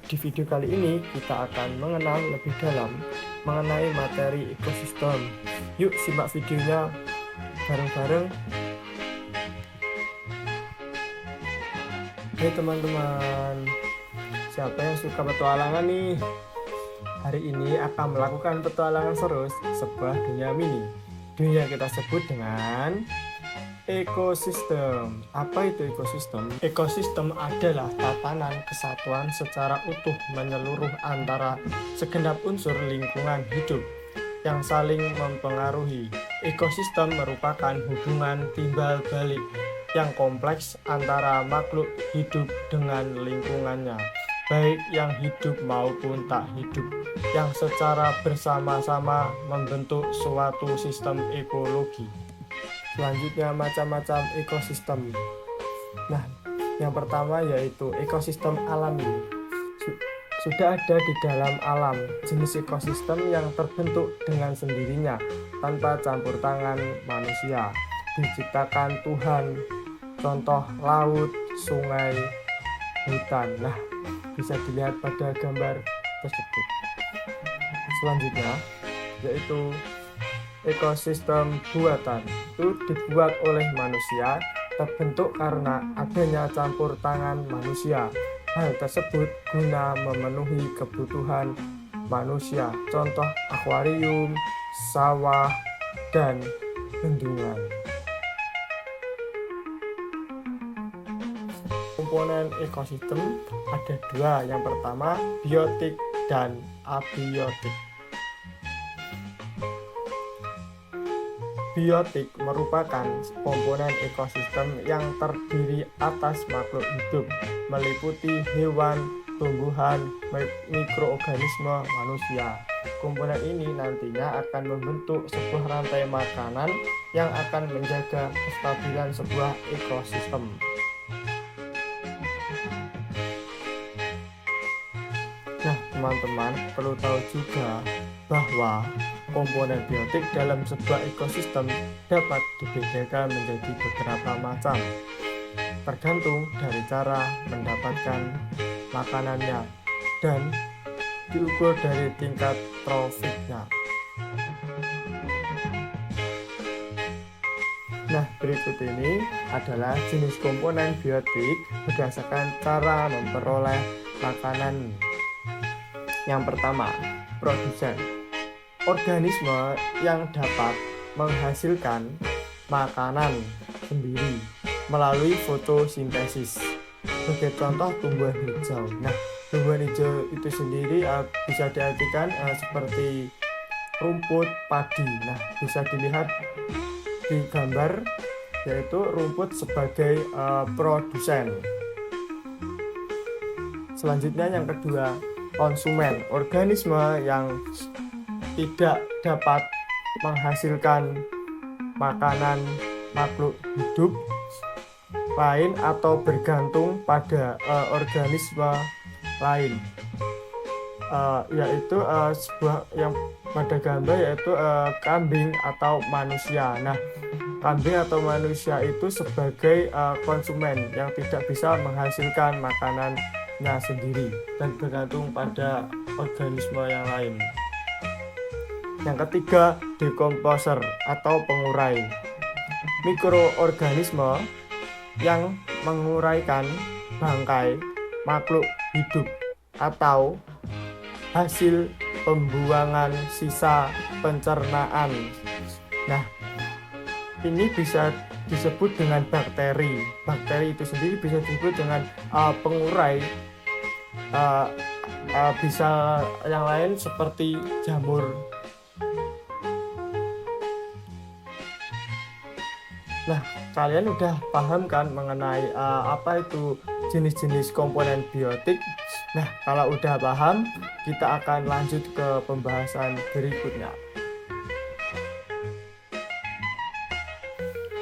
Di video kali ini kita akan mengenal lebih dalam mengenai materi ekosistem. Yuk simak videonya bareng-bareng. Hai teman-teman, siapa yang suka petualangan nih? Hari ini akan melakukan petualangan seru sebuah dunia mini. Dunia kita sebut dengan ekosistem. Apa itu ekosistem? Ekosistem adalah tatanan kesatuan secara utuh menyeluruh antara segenap unsur lingkungan hidup yang saling mempengaruhi. Ekosistem merupakan hubungan timbal balik yang kompleks antara makhluk hidup dengan lingkungannya, baik yang hidup maupun tak hidup, yang secara bersama-sama membentuk suatu sistem ekologi. Selanjutnya macam-macam ekosistem. Nah, yang pertama yaitu ekosistem alami. Sudah ada di dalam alam jenis ekosistem yang terbentuk dengan sendirinya tanpa campur tangan manusia. Diciptakan Tuhan, contoh laut, sungai, hutan. Nah, bisa dilihat pada gambar tersebut. Selanjutnya yaitu ekosistem buatan. Itu dibuat oleh manusia, terbentuk karena adanya campur tangan manusia. Hal tersebut guna memenuhi kebutuhan manusia, contoh akuarium, sawah, dan bendungan. Komponen ekosistem ada dua, yang pertama biotik dan abiotik. Biotik merupakan komponen ekosistem yang terdiri atas makhluk hidup, meliputi hewan, tumbuhan, mikroorganisme, manusia. Komponen ini nantinya akan membentuk sebuah rantai makanan yang akan menjaga kestabilan sebuah ekosistem. Nah, teman-teman perlu tahu juga bahwa komponen biotik dalam sebuah ekosistem dapat dibedakan menjadi beberapa macam, tergantung dari cara mendapatkan makanannya dan diukur dari tingkat trofiknya. Nah, berikut ini adalah jenis komponen biotik berdasarkan cara memperoleh makanan. Yang pertama, produsen. Organisme yang dapat menghasilkan makanan sendiri melalui fotosintesis. Sebagai contoh tumbuhan hijau. Nah, tumbuhan hijau itu sendiri bisa diartikan seperti rumput padi. Nah, bisa dilihat di gambar, yaitu rumput sebagai produsen. Selanjutnya yang kedua, konsumen. Organisme yang tidak dapat menghasilkan makanan makhluk hidup lain atau bergantung pada organisme lain, yaitu sebuah yang pada gambar yaitu kambing atau manusia. Nah, kambing atau manusia itu sebagai konsumen yang tidak bisa menghasilkan makanannya sendiri dan bergantung pada organisme yang lain. Yang ketiga, dekomposer atau pengurai. Mikroorganisme yang menguraikan bangkai makhluk hidup atau hasil pembuangan sisa pencernaan. Nah, ini bisa disebut dengan bakteri. Bakteri itu sendiri bisa disebut dengan pengurai. Bisa yang lain seperti jamur. Nah, kalian udah paham kan mengenai apa itu jenis-jenis komponen biotik? Nah, kalau udah paham, kita akan lanjut ke pembahasan berikutnya.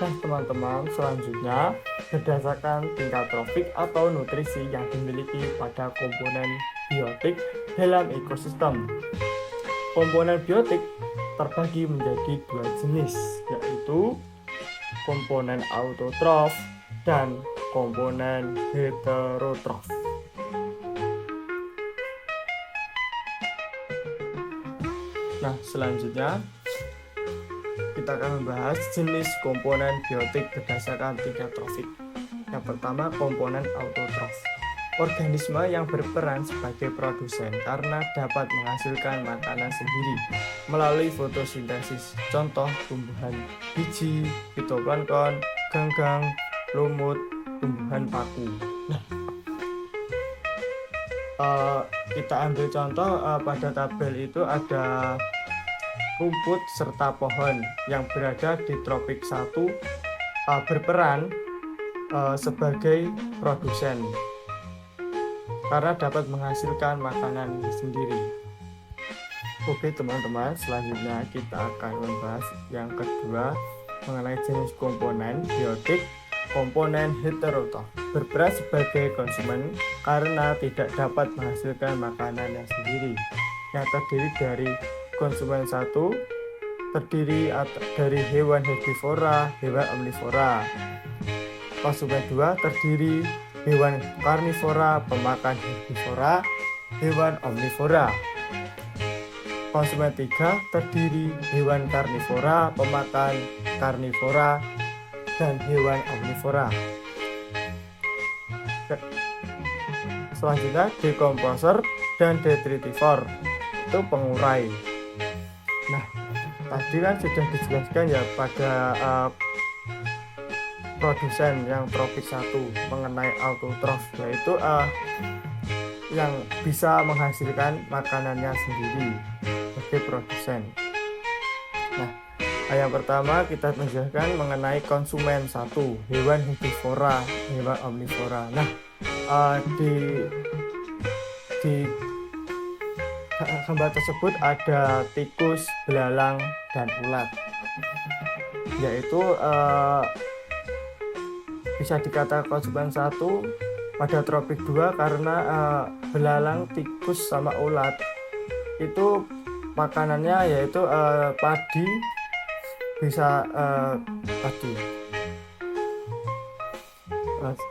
Nah, teman-teman, selanjutnya berdasarkan tingkat trofik atau nutrisi yang dimiliki pada komponen biotik dalam ekosistem. Komponen biotik terbagi menjadi dua jenis, yaitu komponen autotrof dan komponen heterotrof. Nah, selanjutnya kita akan membahas jenis komponen biotik berdasarkan tingkat trofik. Yang pertama, komponen autotrof. Organisme yang berperan sebagai produsen karena dapat menghasilkan makanan sendiri melalui fotosintesis. Contoh tumbuhan biji, fitoplankton, ganggang, lumut, tumbuhan paku. Nah, kita ambil contoh pada tabel itu ada rumput serta pohon yang berada di tropik 1 berperan sebagai produsen karena dapat menghasilkan makanan sendiri. Oke teman-teman, selanjutnya kita akan membahas yang kedua mengenai jenis komponen biotik. Komponen heterotrof berperan sebagai konsumen karena tidak dapat menghasilkan makanan yang sendiri, yang terdiri dari konsumen 1 terdiri dari hewan herbivora, hewan omnivora. Konsumen 2 terdiri hewan karnivora, pemakan herbivora, hewan omnivora. Konsumen 3 terdiri hewan karnivora, pemakan karnivora, dan hewan omnivora. Selanjutnya dekomposer dan detritivor, itu pengurai. Nah, tadi kan sudah dijelaskan ya pada produsen yang tropik 1 mengenai autotrof, yaitu yang bisa menghasilkan makanannya sendiri sebagai produsen. Nah, yang pertama kita menjelaskan mengenai konsumen 1, hewan herbivora, hewan omnivora. Nah, di gambar tersebut ada tikus, belalang, dan ulat, yaitu bisa dikatakan konsumen 1 pada tropik 2 karena belalang, tikus, sama ulat itu makanannya yaitu padi, bisa padi.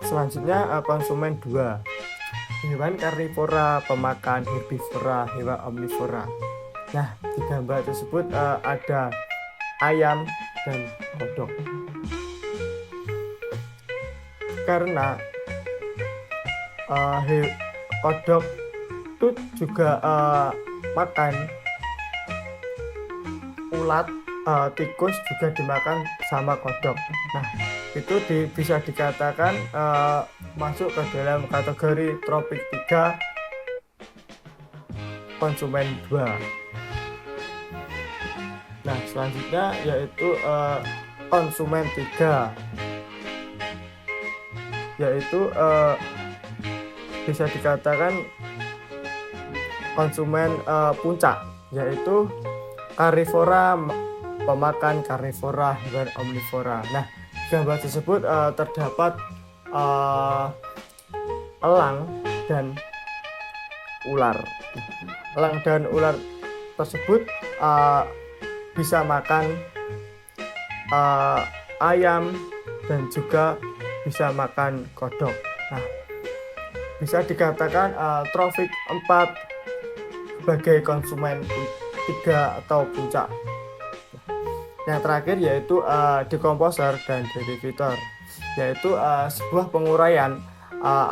Selanjutnya konsumen 2, hewan karnivora, pemakan herbivora, hewan omnivora. Nah, di gambar tersebut ada ayam dan kodok. Karena kodok itu juga makan ulat, tikus juga dimakan sama kodok. Nah, itu bisa dikatakan masuk ke dalam kategori tropik 3 konsumen 2. Nah, selanjutnya yaitu konsumen 3, yaitu bisa dikatakan konsumen puncak, yaitu karnivora, pemakan karnivora, hewan omnivora. Nah, gambar tersebut terdapat elang dan ular. Elang dan ular tersebut bisa makan ayam dan juga bisa makan kodok. Nah, bisa dikatakan tropik 4 sebagai konsumen 3 atau puncak. Yang terakhir yaitu dekomposer dan derivator, yaitu sebuah penguraian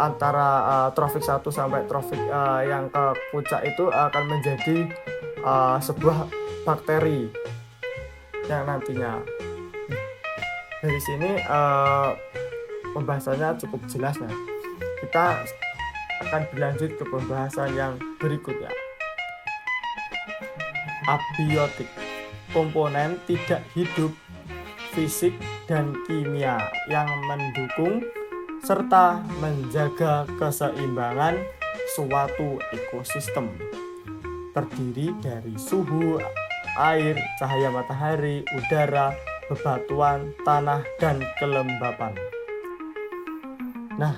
antara tropik 1 sampai tropik yang ke puncak itu akan menjadi sebuah bakteri yang nantinya. Dari sini pembahasannya cukup jelas ya. Kita akan berlanjut ke pembahasan yang berikutnya. Abiotik, komponen tidak hidup fisik dan kimia yang mendukung serta menjaga keseimbangan suatu ekosistem. Terdiri dari suhu, air, cahaya matahari, udara, bebatuan, tanah, dan kelembapan. Nah,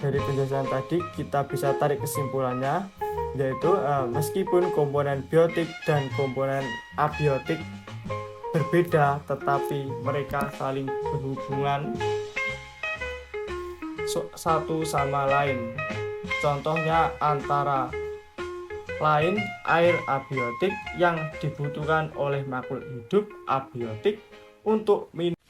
dari penjelasan tadi kita bisa tarik kesimpulannya, yaitu meskipun komponen biotik dan komponen abiotik berbeda, tetapi mereka saling berhubungan satu sama lain. Contohnya antara lain air abiotik yang dibutuhkan oleh makhluk hidup abiotik untuk minum.